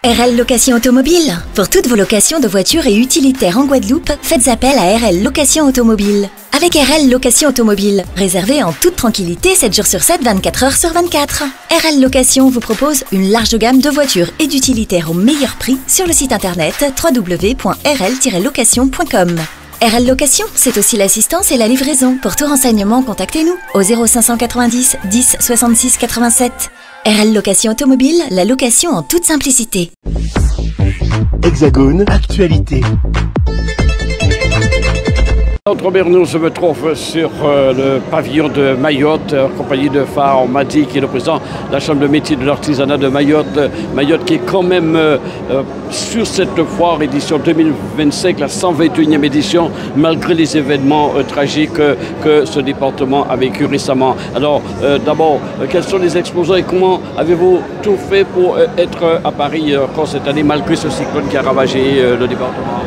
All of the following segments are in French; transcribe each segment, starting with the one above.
RL Location Automobile. Pour toutes vos locations de voitures et utilitaires en Guadeloupe, faites appel à RL Location Automobile. Avec RL Location Automobile, réservez en toute tranquillité 7 jours sur 7, 24 heures sur 24. RL Location vous propose une large gamme de voitures et d'utilitaires au meilleur prix sur le site internet www.rl-location.com. RL Location, c'est aussi l'assistance et la livraison. Pour tout renseignement, contactez-nous au 0590 10 66 87. RL Location Automobile, la location en toute simplicité. Hexagone, actualité. Robert, nous me trouve sur le pavillon de Mayotte, en compagnie de Phare Madi, qui est le président de la Chambre de métier de l'artisanat de Mayotte. Mayotte qui est quand même sur cette foire édition 2025, la 121e édition, malgré les événements tragiques que ce département a vécu récemment. Alors, d'abord, quels sont les exposants et comment avez-vous tout fait pour être à Paris encore cette année, malgré ce cyclone qui a ravagé le département?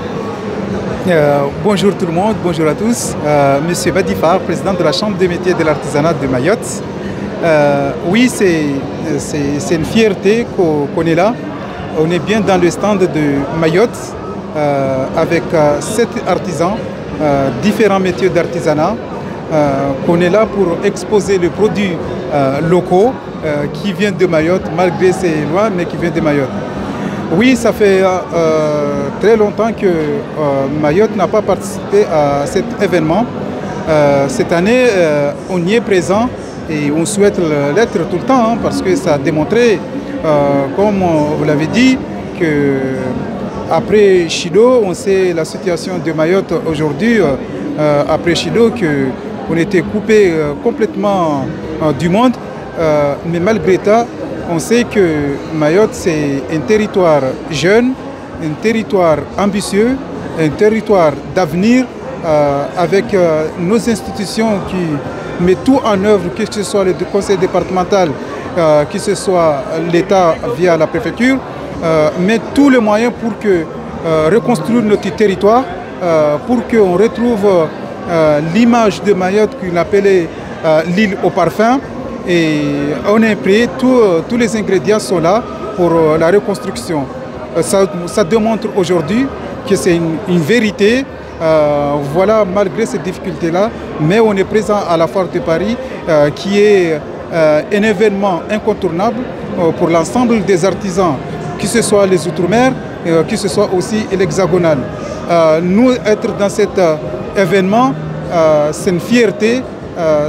Bonjour tout le monde, bonjour à tous. Monsieur Badi Phare, président de la Chambre des métiers de l'artisanat de Mayotte. Oui, c'est une fierté qu'on est là. On est bien dans le stand de Mayotte avec 7 artisans, différents métiers d'artisanat. Qu'on est là pour exposer les produits locaux qui viennent de Mayotte, malgré c'est loin, mais qui viennent de Mayotte. Oui, ça fait très longtemps que Mayotte n'a pas participé à cet événement. Cette année, on y est présent et on souhaite l'être tout le temps, hein, parce que ça a démontré, comme vous l'avez dit, qu'après Chido, on sait la situation de Mayotte aujourd'hui, après Chido, qu'on était coupé complètement du monde, mais malgré ça, on sait que Mayotte, c'est un territoire jeune, un territoire ambitieux, un territoire d'avenir avec nos institutions qui mettent tout en œuvre, que ce soit le conseil départemental, que ce soit l'État via la préfecture, mettent tous les moyens pour reconstruire notre territoire, pour qu'on retrouve l'image de Mayotte qu'on appelait l'île au parfum. Et on est prêt, tous les ingrédients sont là pour la reconstruction. Ça démontre aujourd'hui que c'est une vérité, voilà, malgré ces difficultés-là, mais on est présent à la Foire de Paris, qui est un événement incontournable pour l'ensemble des artisans, que ce soit les Outre-mer, que ce soit aussi l'Hexagonal. Nous, être dans cet événement, c'est une fierté.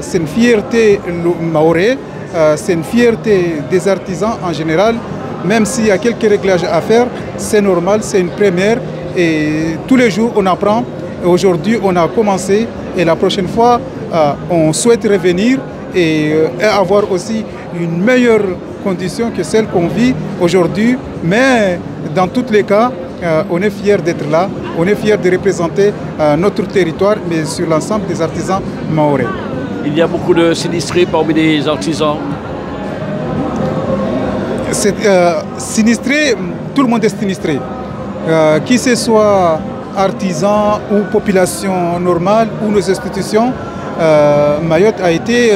C'est une fierté maoré, c'est une fierté des artisans en général, même s'il y a quelques réglages à faire, c'est normal, c'est une première et tous les jours on apprend. Aujourd'hui on a commencé et la prochaine fois on souhaite revenir et avoir aussi une meilleure condition que celle qu'on vit aujourd'hui, mais dans tous les cas, on est fiers d'être là, on est fiers de représenter notre territoire, mais sur l'ensemble des artisans maorais. Il y a beaucoup de sinistrés parmi les artisans. Sinistré, tout le monde est sinistré. Qui ce soit artisans ou population normale ou nos institutions, Mayotte a été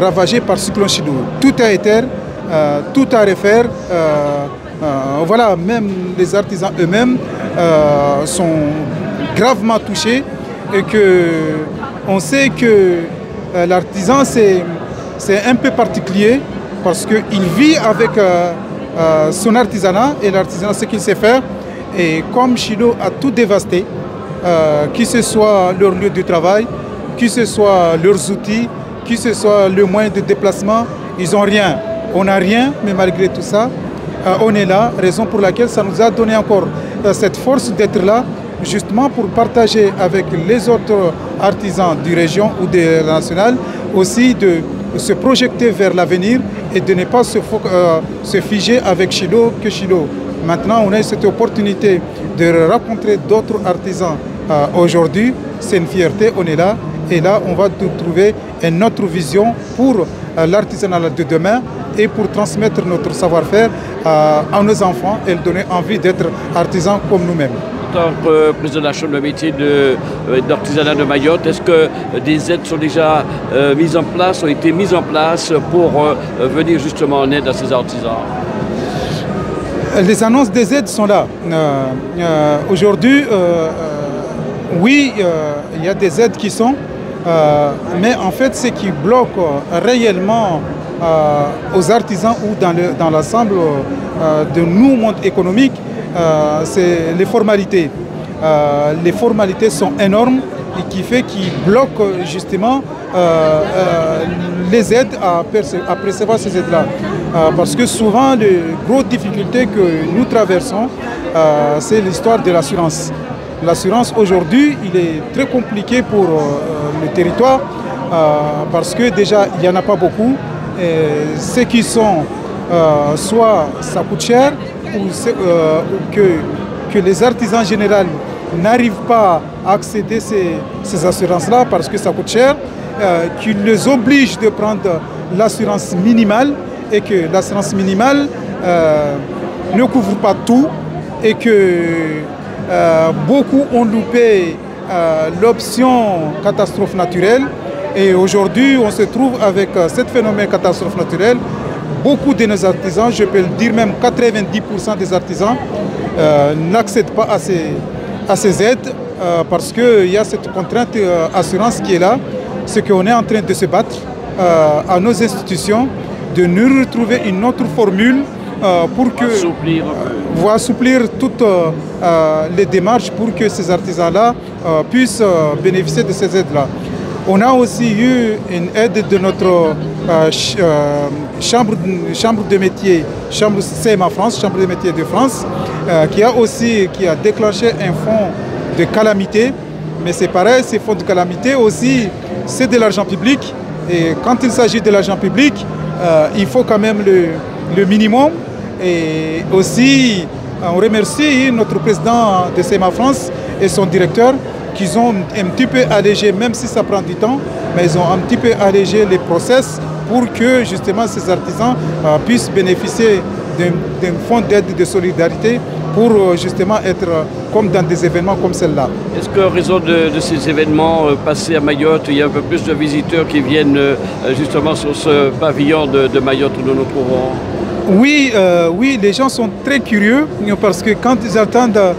ravagée par cyclone Chido. Tout a été, tout à refaire. Voilà, même les artisans eux-mêmes sont gravement touchés et on sait que l'artisan c'est un peu particulier parce qu'il vit avec son artisanat et l'artisanat ce qu'il sait faire. Et comme Chido a tout dévasté, que ce soit leur lieu de travail, que ce soit leurs outils, que ce soit le moyen de déplacement, ils n'ont rien. On n'a rien, mais malgré tout ça, on est là, raison pour laquelle ça nous a donné encore cette force d'être là, justement pour partager avec les autres artisans du région ou de la nationale, aussi de se projeter vers l'avenir et de ne pas se figer avec Chido que Chido. Maintenant, on a cette opportunité de rencontrer d'autres artisans aujourd'hui. C'est une fierté, on est là. Et là, on va trouver une autre vision pour l'artisanat de demain et pour transmettre notre savoir-faire à nos enfants et leur donner envie d'être artisans comme nous-mêmes. En tant que président de la Chambre de métier d'artisanat de Mayotte, est-ce que des aides sont déjà mises en place, ont été mises en place pour venir justement en aide à ces artisans? Les annonces des aides sont là. Aujourd'hui, oui, il y a des aides qui sont, mais en fait, ce qui bloque réellement aux artisans ou dans l'ensemble de nous, monde économique, c'est les formalités. Les formalités sont énormes et qui fait qu'ils bloquent justement les aides à percevoir ces aides-là. Parce que souvent, les grosses difficultés que nous traversons, c'est l'histoire de l'assurance. L'assurance aujourd'hui, il est très compliqué pour le territoire parce que déjà, il n'y en a pas beaucoup. Et ceux qui sont, soit ça coûte cher, ou que les artisans généraux n'arrivent pas à accéder à ces assurances-là parce que ça coûte cher, qui les oblige de prendre l'assurance minimale et que l'assurance minimale ne couvre pas tout et que beaucoup ont loupé l'option catastrophe naturelle. Et aujourd'hui, on se trouve avec ce phénomène catastrophe naturelle. Beaucoup de nos artisans, je peux le dire même 90% des artisans, n'accèdent pas à ces aides parce qu'il y a cette contrainte assurance qui est là. C'est qu'on est en train de se battre à nos institutions de nous retrouver une autre formule pour que assouplir toutes les démarches pour que ces artisans-là puissent bénéficier de ces aides-là. On a aussi eu une aide de notre chambre de métier, CMA France, Chambre de métier de France, qui a déclenché un fonds de calamité. Mais c'est pareil, ces fonds de calamité aussi, c'est de l'argent public. Et quand il s'agit de l'argent public, il faut quand même le minimum. Et aussi, on remercie notre président de CMA France et son directeur qui ont un petit peu allégé, même si ça prend du temps, mais ils ont un petit peu allégé les process pour que justement ces artisans puissent bénéficier d'un fonds d'aide de solidarité pour justement être comme dans des événements comme celle-là. Est-ce qu'en raison de ces événements passés à Mayotte, il y a un peu plus de visiteurs qui viennent justement sur ce pavillon de Mayotte où nous nous trouvons? Oui, oui, les gens sont très curieux parce que quand ils attendent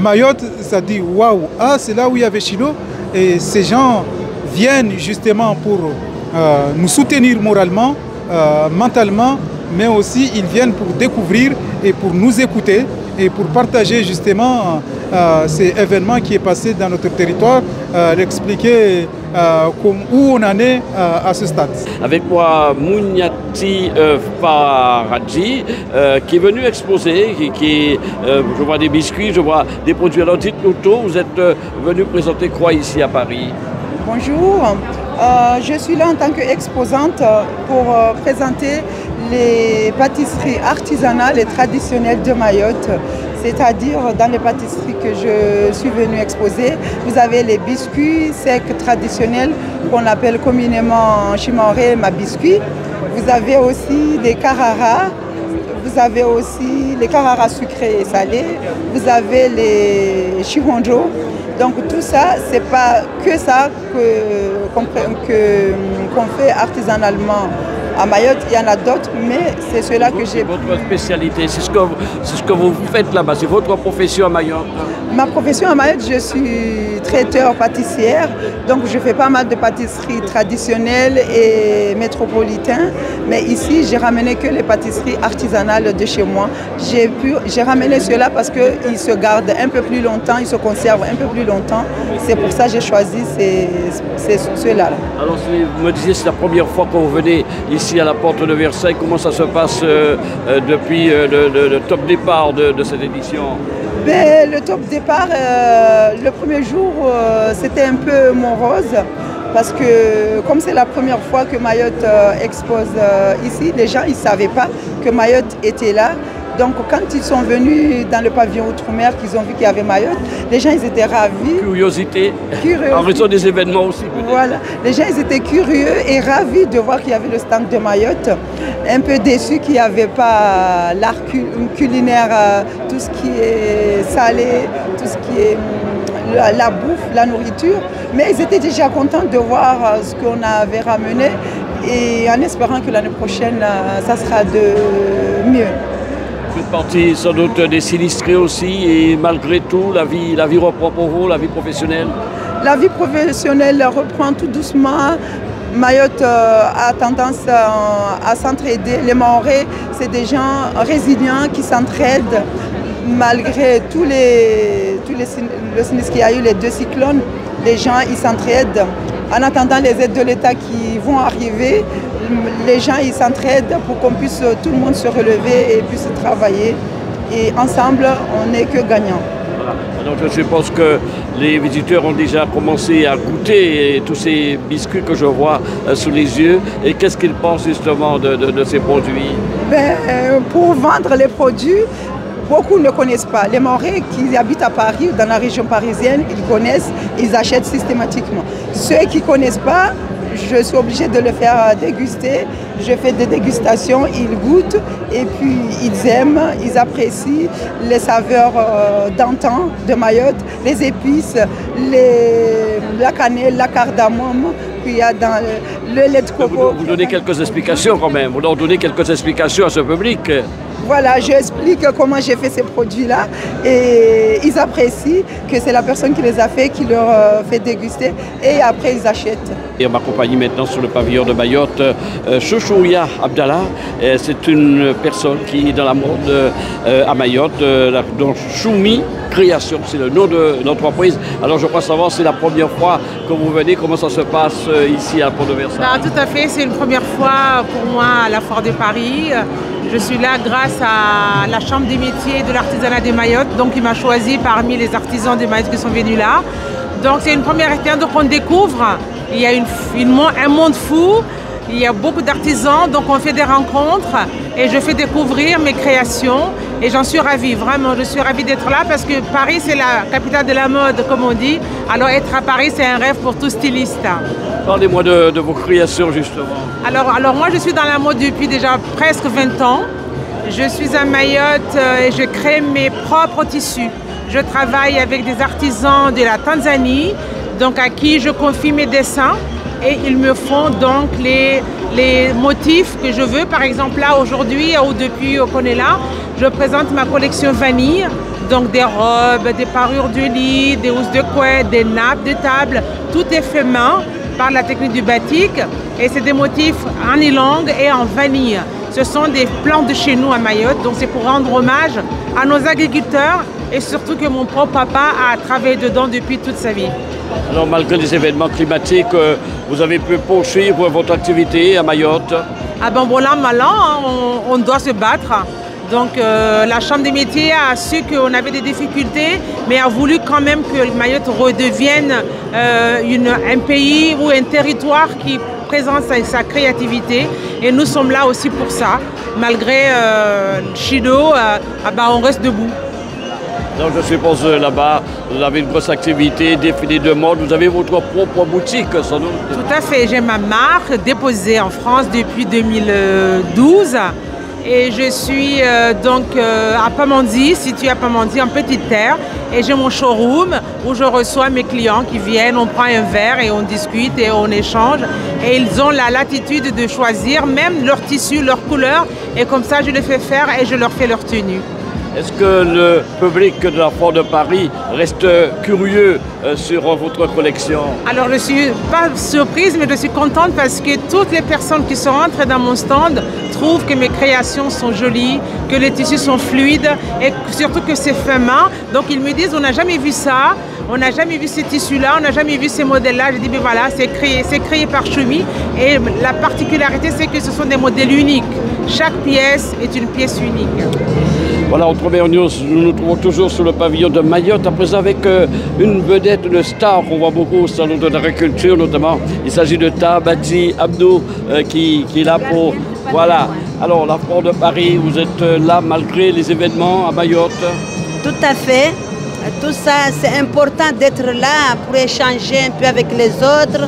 Mayotte, ça dit waouh, ah c'est là où il y avait Chilo. Et ces gens viennent justement pour nous soutenir moralement, mentalement, mais aussi ils viennent pour découvrir et pour nous écouter et pour partager justement ces événements qui est passé dans notre territoire, expliquer où on en est à ce stade. Avec moi, Mouniati Faradji, qui est venu exposer, je vois des biscuits, je vois des produits. Alors dites-nous tout, vous êtes venu présenter quoi ici à Paris? Bonjour, je suis là en tant qu'exposante pour présenter les pâtisseries artisanales et traditionnelles de Mayotte. C'est-à-dire dans les pâtisseries que je suis venue exposer, vous avez les biscuits secs traditionnels qu'on appelle communément chimoré ma biscuit. Vous avez aussi des carara, vous avez aussi les carara sucrés et salés, vous avez les chihonjo. Donc tout ça, c'est pas que ça qu'on fait artisanalement à Mayotte. Il y en a d'autres, mais c'est cela que j'ai... Votre spécialité, c'est ce que vous faites là-bas, c'est votre profession à Mayotte? Ma profession à Mayotte, je suis traiteur pâtissière, donc je fais pas mal de pâtisseries traditionnelles et métropolitaines, mais ici j'ai ramené que les pâtisseries artisanales de chez moi. J'ai ramené cela parce qu'ils se gardent un peu plus longtemps, ils se conservent un peu plus longtemps, c'est pour ça que j'ai choisi ceux-là. Alors vous me disiez, c'est la première fois que vous venez ici à la porte de Versailles, comment ça se passe depuis le top départ de cette édition? Ben, le top départ, le premier jour, c'était un peu morose parce que comme c'est la première fois que Mayotte expose ici, les gens ne savaient pas que Mayotte était là. Donc quand ils sont venus dans le pavillon Outre-mer, qu'ils ont vu qu'il y avait Mayotte, les gens ils étaient ravis. Curiosité, en raison des événements aussi peut-être. Voilà, les gens ils étaient curieux et ravis de voir qu'il y avait le stand de Mayotte. Un peu déçus qu'il n'y avait pas l'art culinaire, tout ce qui est salé, tout ce qui est la bouffe, la nourriture. Mais ils étaient déjà contents de voir ce qu'on avait ramené et en espérant que l'année prochaine, ça sera de mieux. Vous faites partie sans doute des sinistrés aussi, et malgré tout, la vie reprend pour vous, la vie professionnelle? La vie professionnelle reprend tout doucement. Mayotte a tendance à s'entraider. Les Mahorais, c'est des gens résilients qui s'entraident malgré le sinistre qu'il y a eu, les 2 cyclones. Les gens, ils s'entraident. En attendant les aides de l'État qui vont arriver, les gens, ils s'entraident pour qu'on puisse tout le monde se relever et puisse travailler. Et ensemble, on n'est que gagnants. Voilà. Donc je suppose que les visiteurs ont déjà commencé à goûter tous ces biscuits que je vois sous les yeux. Et qu'est-ce qu'ils pensent justement de ces produits? Pour vendre les produits, beaucoup ne connaissent pas. Les Mahorais qui habitent à Paris, dans la région parisienne, ils connaissent, ils achètent systématiquement. Ceux qui ne connaissent pas, je suis obligée de le faire déguster. Je fais des dégustations, ils goûtent et puis ils aiment, ils apprécient les saveurs d'antan de Mayotte, les épices, la cannelle, la cardamome, puis il y a dans le lait de coco. Vous donnez quelques explications quand même, vous leur donnez quelques explications à ce public. Voilà, j'explique comment j'ai fait ces produits-là et ils apprécient que c'est la personne qui les a fait, qui leur fait déguster et après ils achètent. Et on m'accompagne maintenant sur le pavillon de Mayotte, Chouchouya Abdallah. C'est une personne qui est dans la mode à Mayotte, donc Choumi Création, c'est le nom de l'entreprise. Alors je crois savoir, c'est la première fois que vous venez, comment ça se passe ici à Pont-de-Versailles? Tout à fait, c'est une première fois pour moi à la Foire de Paris. Je suis là grâce à la Chambre des métiers et de l'artisanat de Mayotte, donc il m'a choisi parmi les artisans de Mayotte qui sont venus là. Donc c'est une première expérience, donc on découvre, il y a un monde fou, il y a beaucoup d'artisans, donc on fait des rencontres et je fais découvrir mes créations et j'en suis ravie, vraiment, je suis ravie d'être là parce que Paris c'est la capitale de la mode comme on dit, alors être à Paris c'est un rêve pour tout styliste. Parlez-moi de vos créations justement. Alors moi je suis dans la mode depuis déjà presque 20 ans, je suis à Mayotte et je crée mes propres tissus. Je travaille avec des artisans de la Tanzanie, donc à qui je confie mes dessins et ils me font donc les motifs que je veux. Par exemple là aujourd'hui ou depuis qu'on est là, je présente ma collection vanille, donc des robes, des parures de lit, des housses de couette, des nappes de table, tout est fait main par la technique du batik et c'est des motifs en ylang et en vanille. Ce sont des plantes de chez nous à Mayotte, donc c'est pour rendre hommage à nos agriculteurs et surtout que mon propre papa a travaillé dedans depuis toute sa vie. Alors malgré les événements climatiques, vous avez pu poursuivre votre activité à Mayotte? Bon là, on doit se battre. Donc la Chambre des métiers a su qu'on avait des difficultés, mais a voulu quand même que Mayotte redevienne un pays ou un territoire qui présente sa créativité. Et nous sommes là aussi pour ça. Malgré Chido, on reste debout. Donc je suppose là-bas, vous avez une grosse activité, défilé de mode, vous avez votre propre boutique sans doute? Tout à fait, j'ai ma marque déposée en France depuis 2012 et je suis à Pamandzi, située à Pamandzi en Petite Terre et j'ai mon showroom où je reçois mes clients qui viennent, on prend un verre et on discute et on échange et ils ont la latitude de choisir même leur tissu, leur couleur et comme ça je les fais faire et je leur fais leur tenue. Est-ce que le public de la Foire de Paris reste curieux sur votre collection? Alors je ne suis pas surprise, mais je suis contente parce que toutes les personnes qui sont rentrées dans mon stand trouvent que mes créations sont jolies, que les tissus sont fluides et surtout que c'est fait main. Donc ils me disent on n'a jamais vu ça, on n'a jamais vu ces tissus-là, on n'a jamais vu ces modèles-là. Je dis mais voilà, c'est créé par Choumi et la particularité c'est que ce sont des modèles uniques. Chaque pièce est une pièce unique. Voilà, au Première News, nous nous trouvons toujours sur le pavillon de Mayotte, à présent avec une vedette, une star qu'on voit beaucoup au salon de l'agriculture notamment. Il s'agit de Tabati Abdou qui est là pour... Voilà. Alors, la Foire de Paris, vous êtes là malgré les événements à Mayotte? Tout à fait. Tout ça, c'est important d'être là pour échanger un peu avec les autres,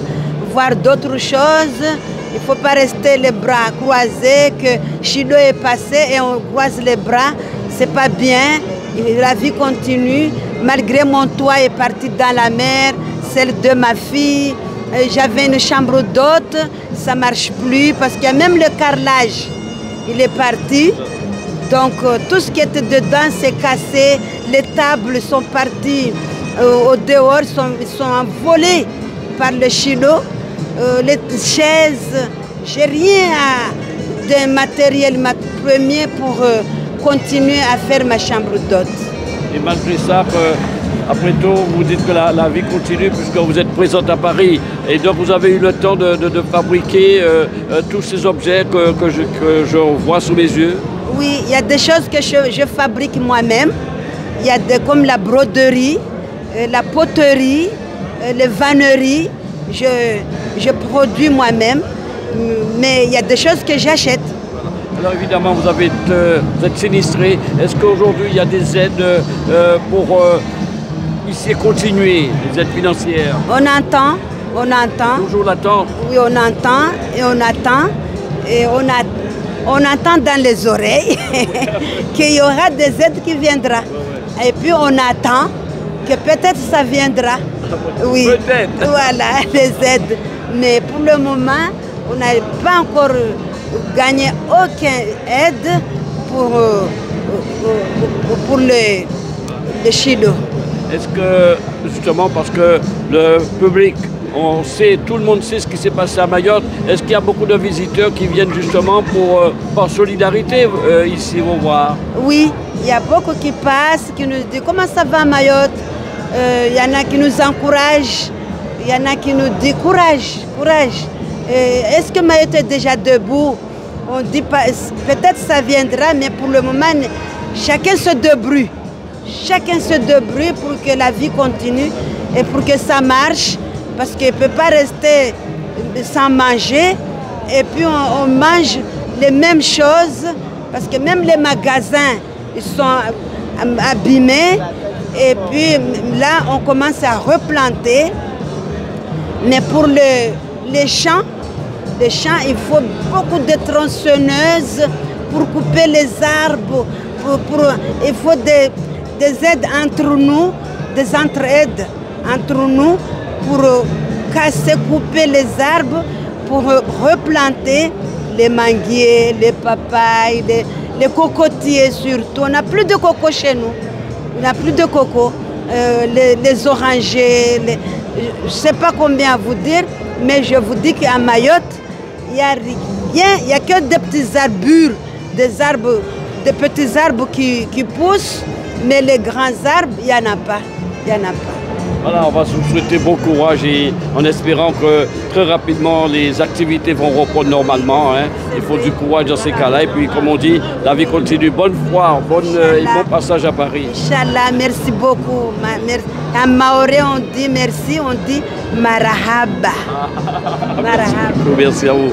voir d'autres choses. Il ne faut pas rester les bras croisés, que Chido est passé et on croise les bras. C'est pas bien, la vie continue. Malgré mon toit est parti dans la mer, celle de ma fille. J'avais une chambre d'hôte, ça ne marche plus parce qu'il y a même le carrelage. Il est parti. Donc tout ce qui était dedans s'est cassé, les tables sont parties au dehors, sont envolées par le chilo, les chaises, j'ai rien de matériel premier pour continuer à faire ma chambre d'hôte. Et malgré ça, après tout, vous dites que la vie continue puisque vous êtes présente à Paris. Et donc vous avez eu le temps de fabriquer tous ces objets que je vois sous mes yeux. Oui, il y a des choses que je fabrique moi-même. Il y a comme la broderie, la poterie, les vanneries. Je produis moi-même. Mais il y a des choses que j'achète. Alors évidemment, vous êtes sinistré. Est-ce qu'aujourd'hui, il y a des aides pour ici continuer, des aides financières? On entend. Toujours l'attente? Oui, on entend et on attend. Et on entend dans les oreilles qu'il y aura des aides qui viendront. Et puis on attend que peut-être ça viendra. Oui, peut-être. Voilà, les aides. Mais pour le moment, on n'a pas encore gagné aucune aide pour le chilo. Est-ce que, justement, parce que le public, on sait, tout le monde sait ce qui s'est passé à Mayotte, est-ce qu'il y a beaucoup de visiteurs qui viennent justement par solidarité ici vous voir? Oui, il y a beaucoup qui passent, qui nous disent comment ça va à Mayotte. Il y en a qui nous encouragent, il y en a qui nous disent courage. Est-ce que Mayotte est déjà debout? On dit pas, peut-être ça viendra, mais pour le moment, chacun se débrouille. Chacun se débrouille pour que la vie continue et pour que ça marche. Parce qu'il ne peut pas rester sans manger. Et puis on mange les mêmes choses. Parce que même les magasins, ils sont abîmés. Et puis là, on commence à replanter. Mais pour les champs, il faut beaucoup de tronçonneuses pour couper les arbres. Il faut des aides entre nous, des entraides entre nous pour casser, couper les arbres, pour replanter les manguiers, les papayes, les cocotiers surtout. On n'a plus de coco chez nous. On n'a plus de coco. Les orangers, je ne sais pas combien vous dire, mais je vous dis qu'à Mayotte, il n'y a rien, il n'y a que des petits arbres, des petits arbres qui poussent, mais les grands arbres, il n'y en a pas. Voilà, on va vous souhaiter bon courage et en espérant que très rapidement les activités vont reprendre normalement. Hein. Il faut du courage dans ces cas-là. Et puis, comme on dit, la vie continue. Bonne foire, bon passage à Paris. Inch'Allah, merci beaucoup. En maoré, on dit merci, on dit marahaba. Marahaba. Merci à vous.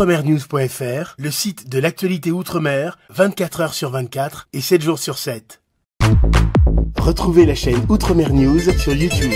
Outremernews.fr, le site de l'actualité Outre-mer, 24 heures sur 24 et 7 jours sur 7. Retrouvez la chaîne Outremer News sur YouTube.